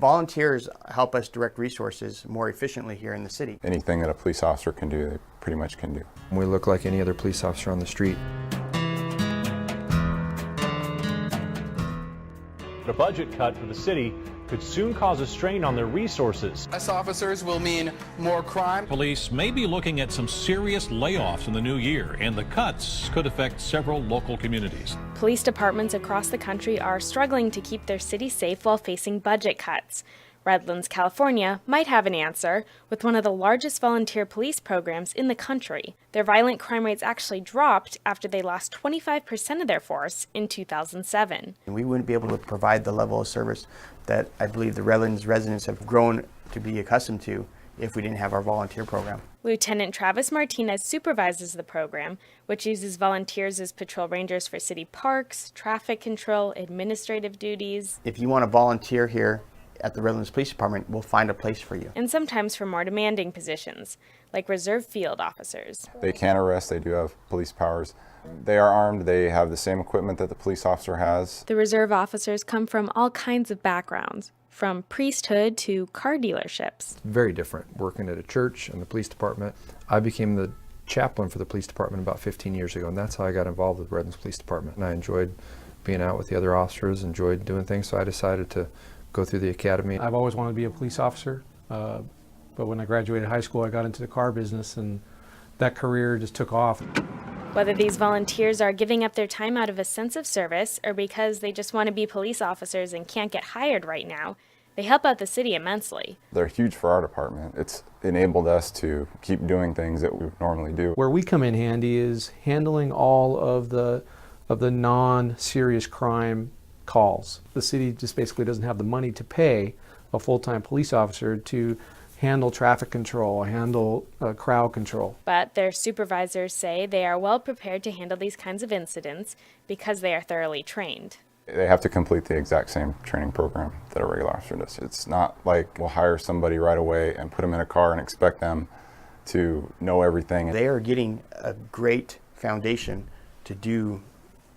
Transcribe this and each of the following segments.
Volunteers help us direct resources more efficiently here in the city. Anything that a police officer can do, they pretty much can do. We look like any other police officer on the street. A budget cut for the city could soon cause a strain on their resources. Less officers will mean more crime. Police may be looking at some serious layoffs in the new year, and the cuts could affect several local communities. Police departments across the country are struggling to keep their city safe while facing budget cuts. Redlands, California might have an answer with one of the largest volunteer police programs in the country. Their violent crime rates actually dropped after they lost 25% of their force in 2007. We wouldn't be able to provide the level of service that I believe the Redlands residents have grown to be accustomed to if we didn't have our volunteer program. Lieutenant Travis Martinez supervises the program, which uses volunteers as patrol rangers for city parks, traffic control, administrative duties. If you want to volunteer here at the Redlands Police Department, we'll find a place for you. And sometimes for more demanding positions, like reserve field officers. They can arrest, they do have police powers. They are armed, they have the same equipment that the police officer has. The reserve officers come from all kinds of backgrounds, from priesthood to car dealerships. Very different, working at a church and the police department. I became the chaplain for the police department about 15 years ago, and that's how I got involved with Redlands Police Department. And I enjoyed being out with the other officers, enjoyed doing things, so I decided to go through the academy. I've always wanted to be a police officer, but when I graduated high school, I got into the car business, and that career just took off. Whether these volunteers are giving up their time out of a sense of service or because they just want to be police officers and can't get hired right now, they help out the city immensely. They're huge for our department. It's enabled us to keep doing things that we would normally do. Where we come in handy is handling all of the non-serious crime calls. The city just basically doesn't have the money to pay a full-time police officer to handle traffic control, handle crowd control. But their supervisors say they are well prepared to handle these kinds of incidents because they are thoroughly trained. They have to complete the exact same training program that a regular officer does. It's not like we'll hire somebody right away and put them in a car and expect them to know everything. They are getting a great foundation to do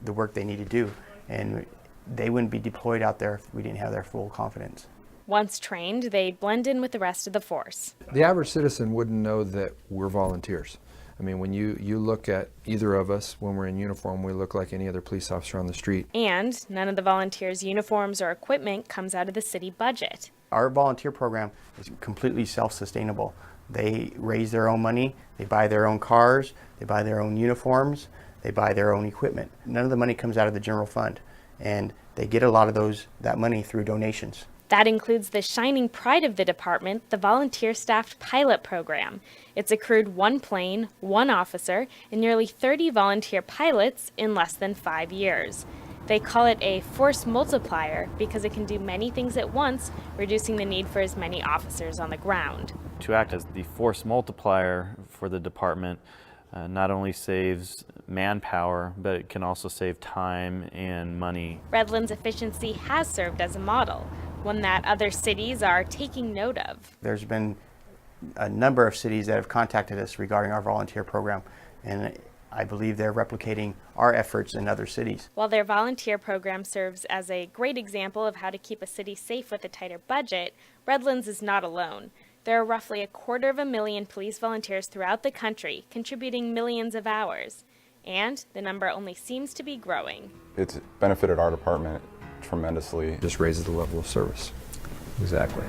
the work they need to do, and they wouldn't be deployed out there if we didn't have their full confidence. Once trained, they blend in with the rest of the force. The average citizen wouldn't know that we're volunteers. I mean, when you look at either of us, when we're in uniform, we look like any other police officer on the street. And none of the volunteers' uniforms or equipment comes out of the city budget. Our volunteer program is completely self-sustainable. They raise their own money, they buy their own cars, they buy their own uniforms, they buy their own equipment. None of the money comes out of the general fund, and they get a lot of that money through donations. That includes the shining pride of the department, the volunteer-staffed pilot program. It's accrued 1 plane, 1 officer, and nearly 30 volunteer pilots in less than 5 years. They call it a force multiplier because it can do many things at once, reducing the need for as many officers on the ground. To act as the force multiplier for the department not only saves manpower, but it can also save time and money. Redlands' efficiency has served as a model, one that other cities are taking note of. There's been a number of cities that have contacted us regarding our volunteer program, and I believe they're replicating our efforts in other cities. While their volunteer program serves as a great example of how to keep a city safe with a tighter budget, Redlands is not alone. There are roughly 250,000 police volunteers throughout the country, contributing millions of hours. And the number only seems to be growing. It's benefited our department tremendously. Just raises the level of service. Exactly.